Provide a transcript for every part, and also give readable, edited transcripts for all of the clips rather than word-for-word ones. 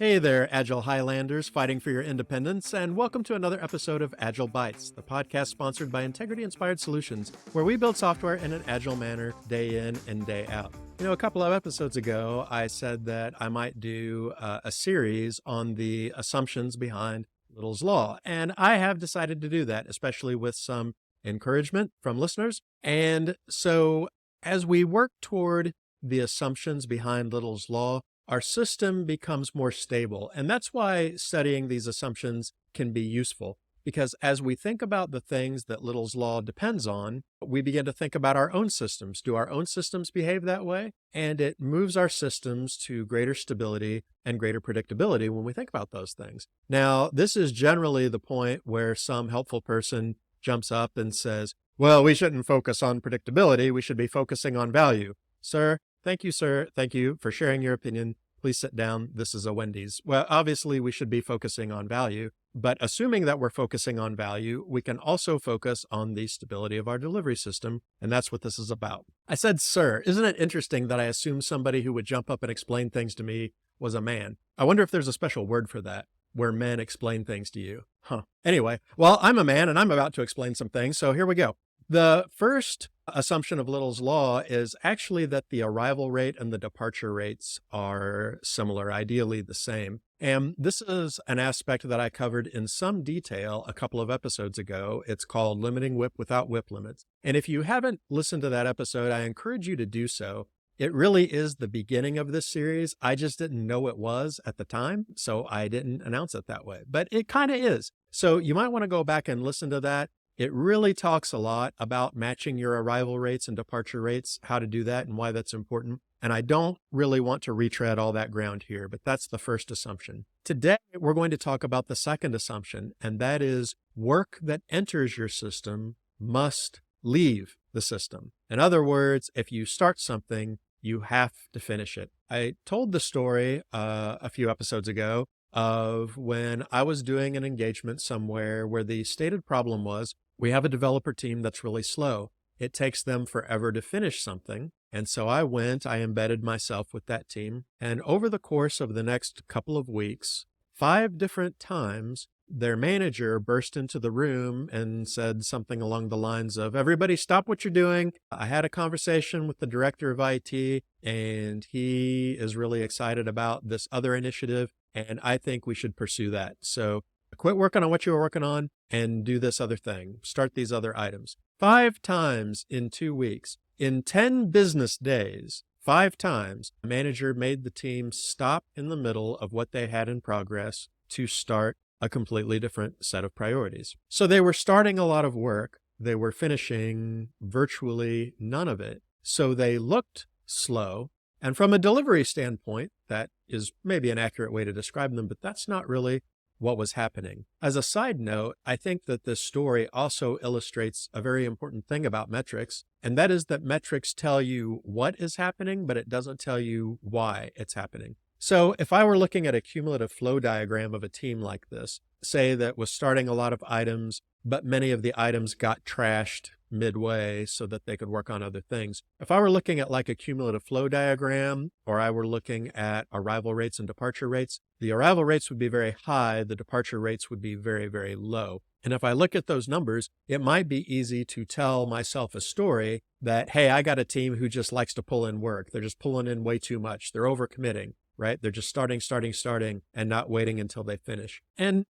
Hey there, Agile Highlanders fighting for your independence, and welcome to another episode of Agile Bytes, the podcast sponsored by Integrity Inspired Solutions, where we build software in an agile manner day in and day out. A couple of episodes ago, I said that I might do a series on the assumptions behind Little's Law, and I have decided to do that, especially with some encouragement from listeners. And so as we work toward the assumptions behind Little's Law, our system becomes more stable. And that's why studying these assumptions can be useful, because as we think about the things that Little's Law depends on, we begin to think about our own systems. Do our own systems behave that way? And it moves our systems to greater stability and greater predictability when we think about those things. Now, this is generally the point where some helpful person jumps up and says, well, we shouldn't focus on predictability. We should be focusing on value. Sir, thank you, sir. Thank you for sharing your opinion. Please sit down. This is a Wendy's. Well, obviously, we should be focusing on value, but assuming that we're focusing on value, we can also focus on the stability of our delivery system, and that's what this is about. I said, sir, isn't it interesting that I assumed somebody who would jump up and explain things to me was a man? I wonder if there's a special word for that, where men explain things to you. Anyway, well, I'm a man, and I'm about to explain some things, so here we go. The first assumption of Little's Law is actually that the arrival rate and the departure rates are similar, ideally the same. And this is an aspect that I covered in some detail a couple of episodes ago. It's called Limiting WIP Without WIP Limits. And if you haven't listened to that episode, I encourage you to do so. It really is the beginning of this series. I just didn't know it was at the time, so I didn't announce it that way. But it kind of is. So you might want to go back and listen to that. It really talks a lot about matching your arrival rates and departure rates, how to do that and why that's important. And I don't really want to retread all that ground here, but that's the first assumption. Today, we're going to talk about the second assumption, and that is work that enters your system must leave the system. In other words, if you start something, you have to finish it. I told the story a few episodes ago of when I was doing an engagement somewhere where the stated problem was, we have a developer team that's really slow. It takes them forever to finish something. And so I embedded myself with that team. And over the course of the next couple of weeks, 5 different times, their manager burst into the room and said something along the lines of, everybody stop what you're doing. I had a conversation with the director of IT, and he is really excited about this other initiative, and I think we should pursue that. So quit working on what you were working on and do this other thing. Start these other items. 5 times in 2 weeks. In 10 business days, 5 times, the manager made the team stop in the middle of what they had in progress to start a completely different set of priorities. So they were starting a lot of work. They were finishing virtually none of it. So they looked slow. And from a delivery standpoint, that is maybe an accurate way to describe them, but that's not really what was happening. As a side note, I think that this story also illustrates a very important thing about metrics, and that is that metrics tell you what is happening, but it doesn't tell you why it's happening. So if I were looking at a cumulative flow diagram of a team like this, say that was starting a lot of items, but many of the items got trashed midway so that they could work on other things. If I were looking at like a cumulative flow diagram, or I were looking at arrival rates and departure rates, the arrival rates would be very high, the departure rates would be very, very low. And if I look at those numbers, it might be easy to tell myself a story that, hey, I got a team who just likes to pull in work. They're just pulling in way too much. They're overcommitting, right? They're just starting, and not waiting until they finish. And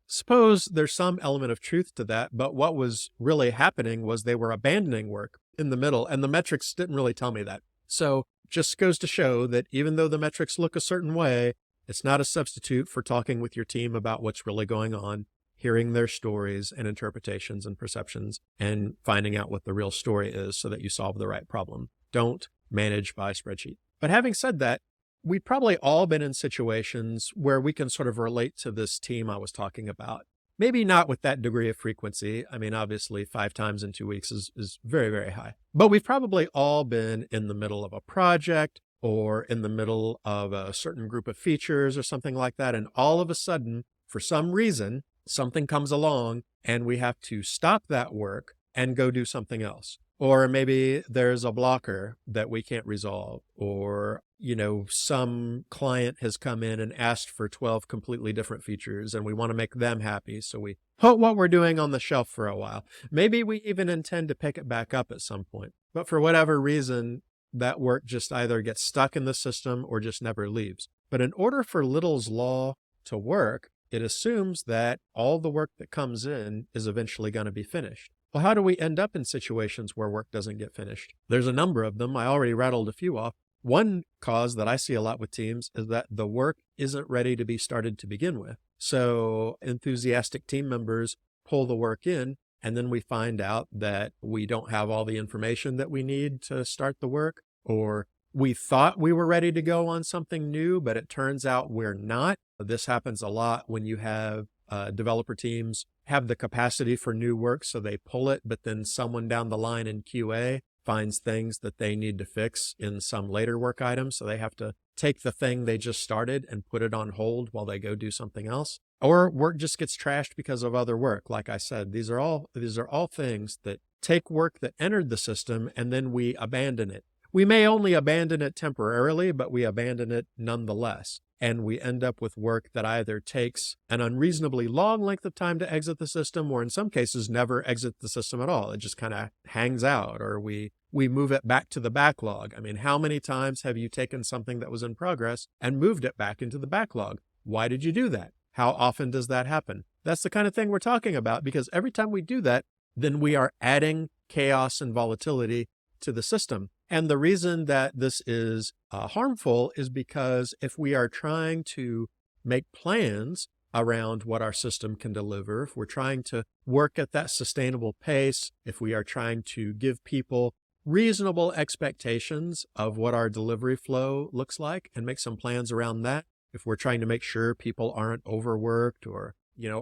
suppose there's some element of truth to that, but what was really happening was they were abandoning work in the middle, and the metrics didn't really tell me that. So just goes to show that even though the metrics look a certain way, it's not a substitute for talking with your team about what's really going on, hearing their stories and interpretations and perceptions, and finding out what the real story is so that you solve the right problem. Don't manage by spreadsheet. But having said that, we've probably all been in situations where we can sort of relate to this team I was talking about. Maybe not with that degree of frequency. I mean, obviously 5 times in 2 weeks is very, very high. But we've probably all been in the middle of a project or in the middle of a certain group of features or something like that. And all of a sudden, for some reason, something comes along and we have to stop that work and go do something else. Or maybe there's a blocker that we can't resolve, or, some client has come in and asked for 12 completely different features and we want to make them happy. So we put what we're doing on the shelf for a while. Maybe we even intend to pick it back up at some point. But for whatever reason, that work just either gets stuck in the system or just never leaves. But in order for Little's law to work, it assumes that all the work that comes in is eventually going to be finished. Well, how do we end up in situations where work doesn't get finished? There's a number of them. I already rattled a few off. One cause that I see a lot with teams is that the work isn't ready to be started to begin with. So enthusiastic team members pull the work in, and then we find out that we don't have all the information that we need to start the work, or we thought we were ready to go on something new, but it turns out we're not. This happens a lot when you have developer teams have the capacity for new work, so they pull it, but then someone down the line in QA finds things that they need to fix in some later work item, so they have to take the thing they just started and put it on hold while they go do something else. Or work just gets trashed because of other work. Like I said, these are all things that take work that entered the system and then we abandon it. We may only abandon it temporarily, but we abandon it nonetheless. And we end up with work that either takes an unreasonably long length of time to exit the system, or in some cases never exit the system at all. It just kind of hangs out, or we move it back to the backlog. I mean, how many times have you taken something that was in progress and moved it back into the backlog? Why did you do that? How often does that happen? That's the kind of thing we're talking about, because every time we do that, then we are adding chaos and volatility to the system. And the reason that this is harmful is because if we are trying to make plans around what our system can deliver, if we're trying to work at that sustainable pace, if we are trying to give people reasonable expectations of what our delivery flow looks like and make some plans around that, if we're trying to make sure people aren't overworked, or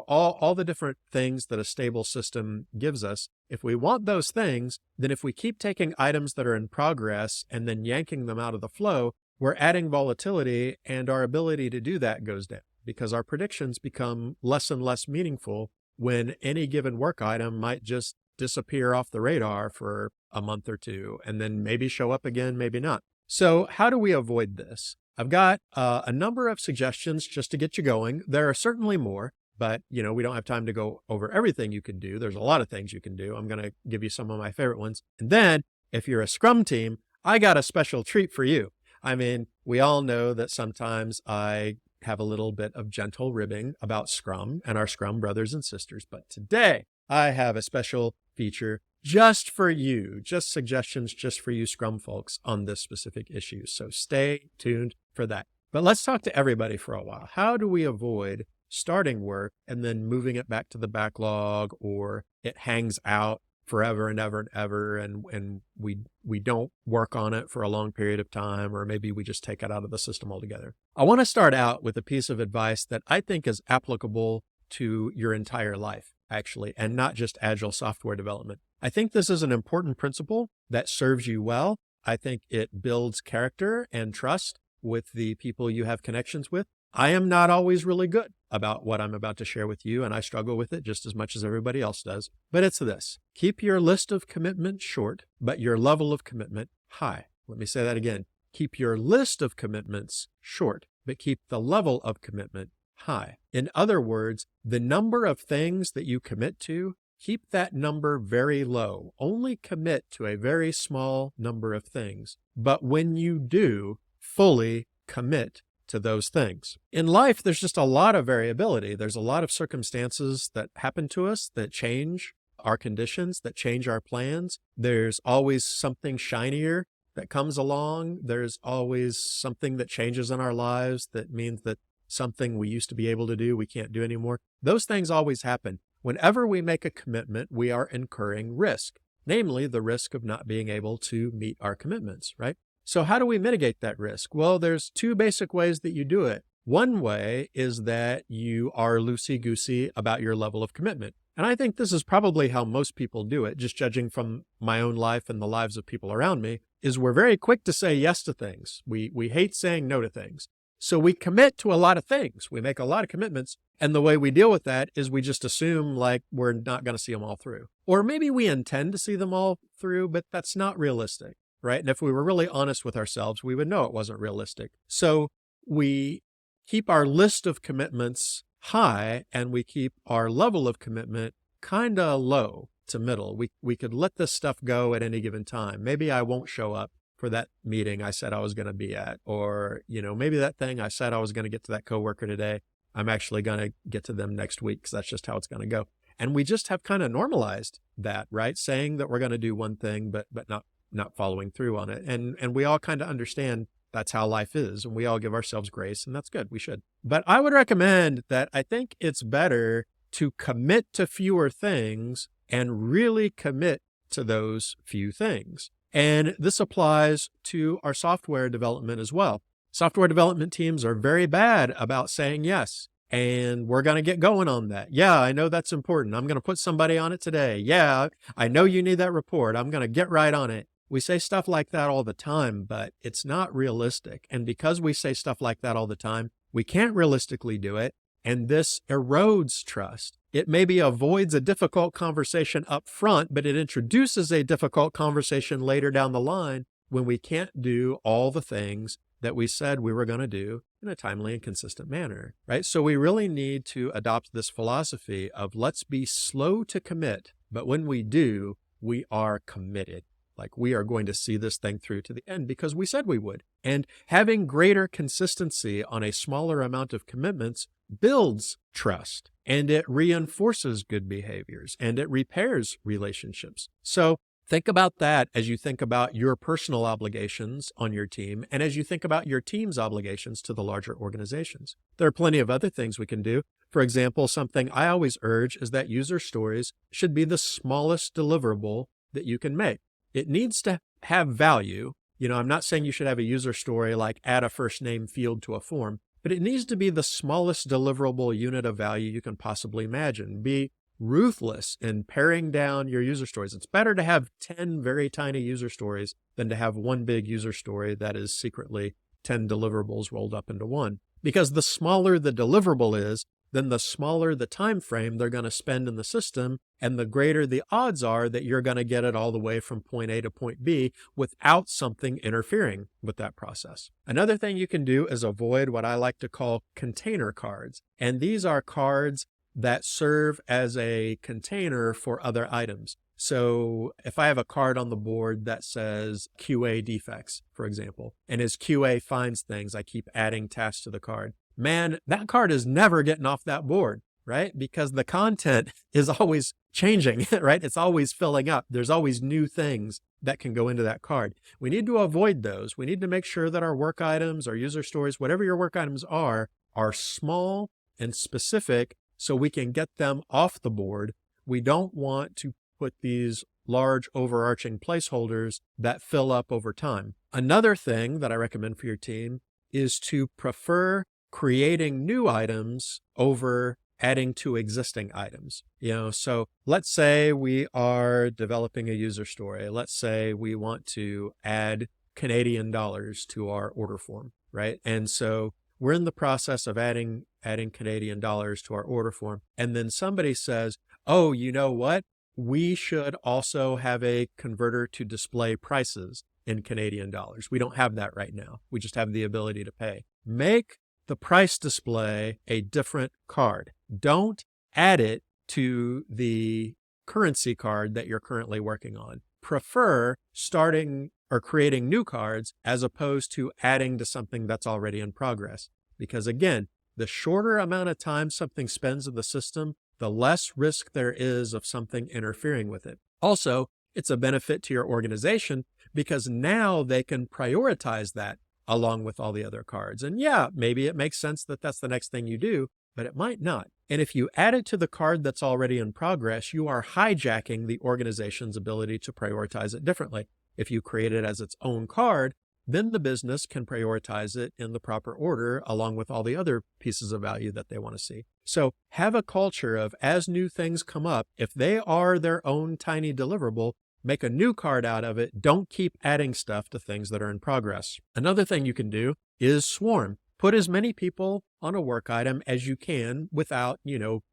all the different things that a stable system gives us, if we want those things, then if we keep taking items that are in progress and then yanking them out of the flow, we're adding volatility, and our ability to do that goes down because our predictions become less and less meaningful when any given work item might just disappear off the radar for a month or two and then maybe show up again, maybe not. So how do we avoid this? I've got a number of suggestions just to get you going. There are certainly more. But, we don't have time to go over everything you can do. There's a lot of things you can do. I'm going to give you some of my favorite ones. And then if you're a Scrum team, I got a special treat for you. I mean, we all know that sometimes I have a little bit of gentle ribbing about Scrum and our Scrum brothers and sisters. But today I have a special feature just for you, just suggestions just for you Scrum folks on this specific issue. So stay tuned for that. But let's talk to everybody for a while. How do we avoid starting work and then moving it back to the backlog, or it hangs out forever and ever and ever, and we don't work on it for a long period of time, or maybe we just take it out of the system altogether? I want to start out with a piece of advice that I think is applicable to your entire life, actually, and not just Agile software development. I think this is an important principle that serves you well. I think it builds character and trust with the people you have connections with. I am not always really good about what I'm about to share with you, and I struggle with it just as much as everybody else does. But it's this: keep your list of commitments short, but your level of commitment high. Let me say that again. Keep your list of commitments short, but keep the level of commitment high. In other words, the number of things that you commit to, keep that number very low. Only commit to a very small number of things. But when you do, fully commit to those things. In life, there's just a lot of variability. There's a lot of circumstances that happen to us that change our conditions, that change our plans. There's always something shinier that comes along. There's always something that changes in our lives that means that something we used to be able to do, we can't do anymore. Those things always happen. Whenever we make a commitment, we are incurring risk, namely the risk of not being able to meet our commitments, right? So how do we mitigate that risk? Well, there's two basic ways that you do it. One way is that you are loosey-goosey about your level of commitment. And I think this is probably how most people do it, just judging from my own life and the lives of people around me, is we're very quick to say yes to things. We hate saying no to things. So we commit to a lot of things. We make a lot of commitments. And the way we deal with that is we just assume like we're not going to see them all through. Or maybe we intend to see them all through, but that's not realistic, right? And if we were really honest with ourselves, we would know it wasn't realistic. So we keep our list of commitments high and we keep our level of commitment kind of low to middle. We could let this stuff go at any given time. Maybe I won't show up for that meeting I said I was going to be at, or, maybe that thing I said I was going to get to that coworker today, I'm actually going to get to them next week because that's just how it's going to go. And we just have kind of normalized that, right? Saying that we're going to do one thing, but not following through on it. And we all kind of understand that's how life is, and we all give ourselves grace, and that's good. We should. But I would recommend that I think it's better to commit to fewer things and really commit to those few things. And this applies to our software development as well. Software development teams are very bad about saying yes. And we're going to get going on that. Yeah, I know that's important. I'm going to put somebody on it today. Yeah, I know you need that report. I'm going to get right on it. We say stuff like that all the time, but it's not realistic. And because we say stuff like that all the time, we can't realistically do it. And this erodes trust. It maybe avoids a difficult conversation up front, but it introduces a difficult conversation later down the line when we can't do all the things that we said we were going to do in a timely and consistent manner, right? So we really need to adopt this philosophy of let's be slow to commit, but when we do, we are committed. Like we are going to see this thing through to the end because we said we would. And having greater consistency on a smaller amount of commitments builds trust, and it reinforces good behaviors, and it repairs relationships. So think about that as you think about your personal obligations on your team and as you think about your team's obligations to the larger organizations. There are plenty of other things we can do. For example, something I always urge is that user stories should be the smallest deliverable that you can make. It needs to have value. I'm not saying you should have a user story like add a first name field to a form, but it needs to be the smallest deliverable unit of value you can possibly imagine. Be ruthless in paring down your user stories. It's better to have 10 very tiny user stories than to have one big user story that is secretly 10 deliverables rolled up into one. Because the smaller the deliverable is, then the smaller the time frame they're going to spend in the system, and the greater the odds are that you're going to get it all the way from point A to point B without something interfering with that process. Another thing you can do is avoid what I like to call container cards. And these are cards that serve as a container for other items. So if I have a card on the board that says QA defects, for example, and as QA finds things, I keep adding tasks to the card. Man, that card is never getting off that board, right? Because the content is always changing, right? It's always filling up. There's always new things that can go into that card. We need to avoid those. We need to make sure that our work items, our user stories, whatever your work items are small and specific so we can get them off the board. We don't want to put these large overarching placeholders that fill up over time. Another thing that I recommend for your team is to prefer creating new items over adding to existing items. So let's say we are developing a user story. Let's say we want to add Canadian dollars to our order form, right? And so we're in the process of adding Canadian dollars to our order form. And then somebody says, oh, you know what? We should also have a converter to display prices in Canadian dollars. We don't have that right now. We just have the ability to pay. Make the price display a different card. Don't add it to the currency card that you're currently working on. Prefer starting or creating new cards as opposed to adding to something that's already in progress. Because again, the shorter amount of time something spends in the system, the less risk there is of something interfering with it. Also, it's a benefit to your organization because now they can prioritize that along with all the other cards. And yeah, maybe it makes sense that that's the next thing you do, but it might not. And if you add it to the card that's already in progress, you are hijacking the organization's ability to prioritize it differently. If you create it as its own card, then the business can prioritize it in the proper order along with all the other pieces of value that they want to see. So have a culture of as new things come up, if they are their own tiny deliverable, make a new card out of it. Don't keep adding stuff to things that are in progress. Another thing you can do is swarm. put as many people on a work item as you can without,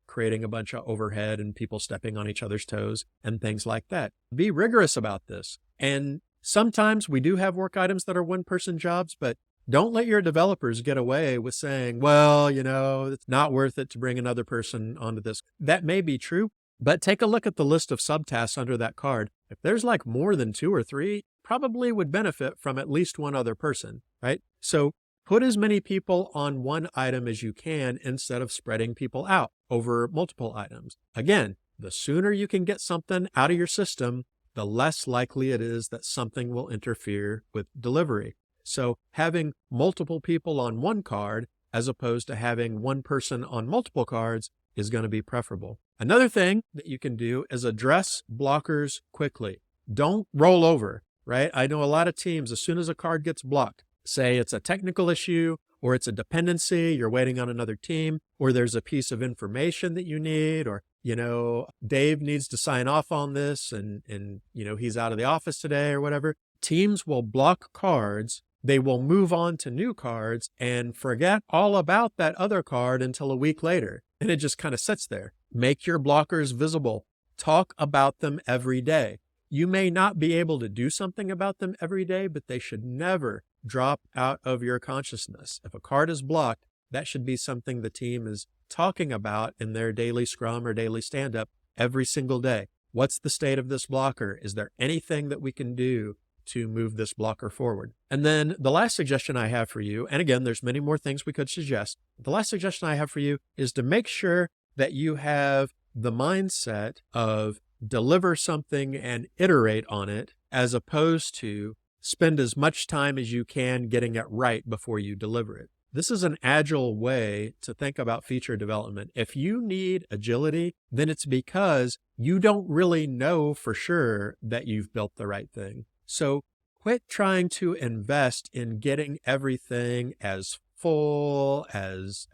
creating a bunch of overhead and people stepping on each other's toes and things like that. Be rigorous about this. And sometimes we do have work items that are one-person jobs, but don't let your developers get away with saying, well, it's not worth it to bring another person onto this. That may be true, but take a look at the list of subtasks under that card. If there's like more than 2 or 3, probably would benefit from at least one other person, right? So put as many people on one item as you can instead of spreading people out over multiple items. Again, the sooner you can get something out of your system, the less likely it is that something will interfere with delivery. So having multiple people on one card as opposed to having one person on multiple cards is going to be preferable. Another thing that you can do is address blockers quickly. Don't roll over, right? I know a lot of teams, as soon as a card gets blocked, say it's a technical issue or it's a dependency, you're waiting on another team, or there's a piece of information that you need, or, Dave needs to sign off on this and he's out of the office today or whatever. Teams will block cards. They will move on to new cards and forget all about that other card until a week later. And it just kind of sits there. Make your blockers visible. Talk about them every day. You may not be able to do something about them every day, but they should never drop out of your consciousness. If a card is blocked, that should be something the team is talking about in their daily scrum or daily stand-up every single day. What's the state of this blocker? Is there anything that we can do to move this blocker forward? And then the last suggestion I have for you, and again, there's many more things we could suggest. The last suggestion I have for you is to make sure that you have the mindset of deliver something and iterate on it, as opposed to spend as much time as you can getting it right before you deliver it. This is an agile way to think about feature development. If you need agility, then it's because you don't really know for sure that you've built the right thing. So quit trying to invest in getting everything as full, as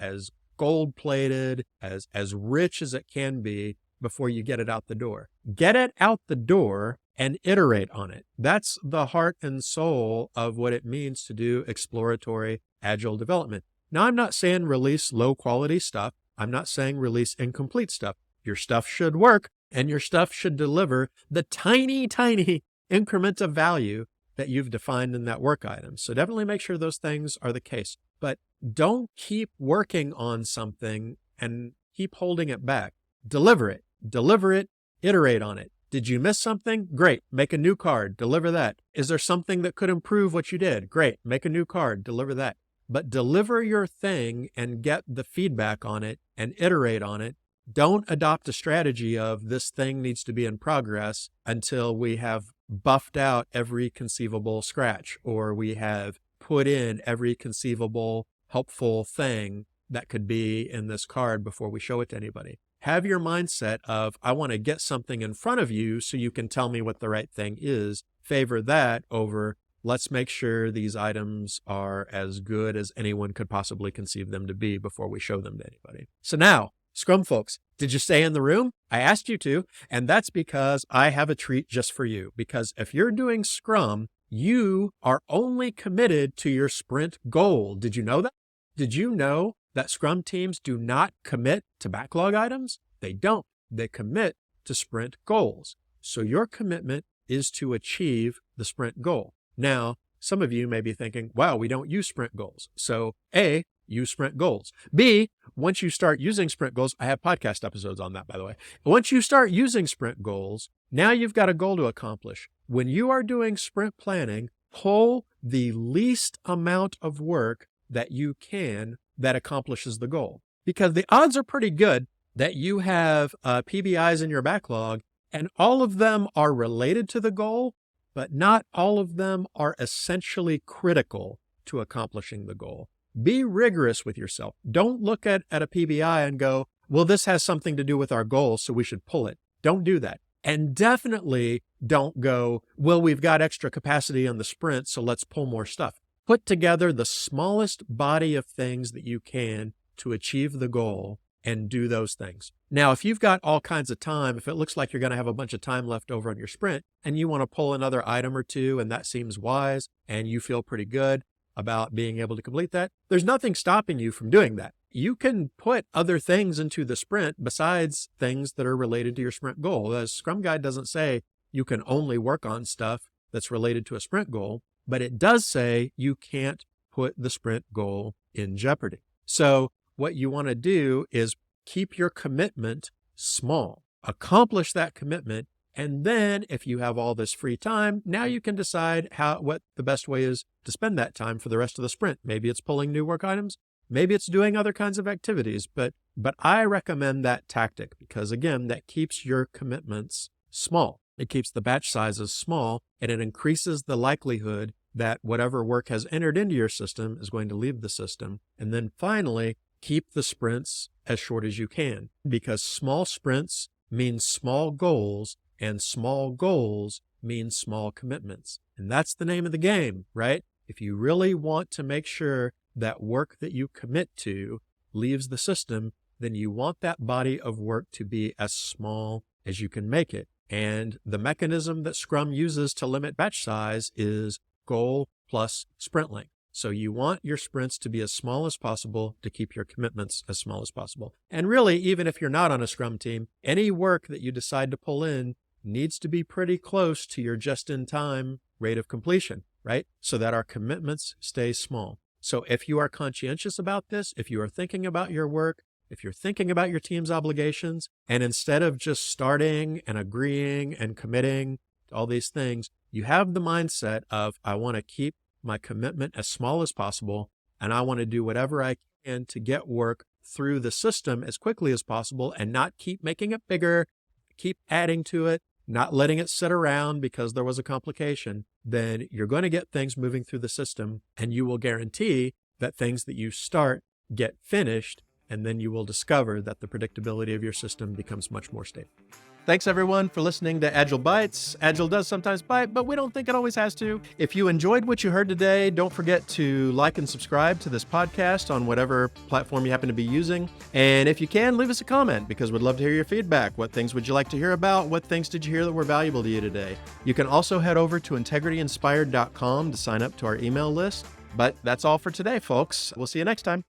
gold-plated, as rich as it can be before you get it out the door. Get it out the door and iterate on it. That's the heart and soul of what it means to do exploratory agile development. Now, I'm not saying release low-quality stuff. I'm not saying release incomplete stuff. Your stuff should work, and your stuff should deliver the tiny, tiny increment of value that you've defined in that work item. So definitely make sure those things are the case. But don't keep working on something and keep holding it back. Deliver it, iterate on it. Did you miss something? Great. Make a new card, deliver that. Is there something that could improve what you did? Great. Make a new card, deliver that. But deliver your thing and get the feedback on it and iterate on it. Don't adopt a strategy of this thing needs to be in progress until we have buffed out every conceivable scratch, or we have put in every conceivable helpful thing that could be in this card before we show it to anybody. Have your mindset of, I want to get something in front of you so you can tell me what the right thing is. Favor that over, let's make sure these items are as good as anyone could possibly conceive them to be before we show them to anybody. So now, Scrum folks, did you stay in the room? I asked you to, and that's because I have a treat just for you. Because if you're doing Scrum, you are only committed to your sprint goal. Did you know that? Did you know that Scrum teams do not commit to backlog items? They don't. They commit to sprint goals. So your commitment is to achieve the sprint goal. Now, some of you may be thinking, wow, we don't use sprint goals. So A, use sprint goals. B, once you start using sprint goals, I have podcast episodes on that, by the way. Once you start using sprint goals, now you've got a goal to accomplish. When you are doing sprint planning, pull the least amount of work that you can that accomplishes the goal. Because the odds are pretty good that you have PBIs in your backlog and all of them are related to the goal, but not all of them are essentially critical to accomplishing the goal. Be rigorous with yourself. Don't look at a PBI and go, well, this has something to do with our goal, so we should pull it. Don't do that. And definitely don't go, well, we've got extra capacity on the sprint, so let's pull more stuff. Put together the smallest body of things that you can to achieve the goal and do those things. Now, if you've got all kinds of time, if it looks like you're going to have a bunch of time left over on your sprint and you want to pull another item or two and that seems wise and you feel pretty good, about being able to complete that, there's nothing stopping you from doing that. You can put other things into the sprint besides things that are related to your sprint goal. The Scrum Guide doesn't say you can only work on stuff that's related to a sprint goal, but it does say you can't put the sprint goal in jeopardy. So what you want to do is keep your commitment small, accomplish that commitment, and then if you have all this free time, now you can decide what the best way is to spend that time for the rest of the sprint. Maybe it's pulling new work items, maybe it's doing other kinds of activities, but I recommend that tactic because again, that keeps your commitments small. It keeps the batch sizes small, and it increases the likelihood that whatever work has entered into your system is going to leave the system. And then finally, keep the sprints as short as you can, because small sprints mean small goals, and small goals mean small commitments. And that's the name of the game, right? If you really want to make sure that work that you commit to leaves the system, then you want that body of work to be as small as you can make it. And the mechanism that Scrum uses to limit batch size is goal plus sprint length. So you want your sprints to be as small as possible to keep your commitments as small as possible. And really, even if you're not on a Scrum team, any work that you decide to pull in needs to be pretty close to your just-in-time rate of completion, right? So that our commitments stay small. So if you are conscientious about this, if you are thinking about your work, if you're thinking about your team's obligations, and instead of just starting and agreeing and committing to all these things, you have the mindset of, I want to keep my commitment as small as possible, and I want to do whatever I can to get work through the system as quickly as possible and not keep making it bigger, keep adding to it, not letting it sit around because there was a complication, then you're going to get things moving through the system, and you will guarantee that things that you start get finished, and then you will discover that the predictability of your system becomes much more stable. Thanks everyone for listening to Agile Bites. Agile does sometimes bite, but we don't think it always has to. If you enjoyed what you heard today, don't forget to like and subscribe to this podcast on whatever platform you happen to be using. And if you can, leave us a comment because we'd love to hear your feedback. What things would you like to hear about? What things did you hear that were valuable to you today? You can also head over to integrityinspired.com to sign up to our email list. But that's all for today, folks. We'll see you next time.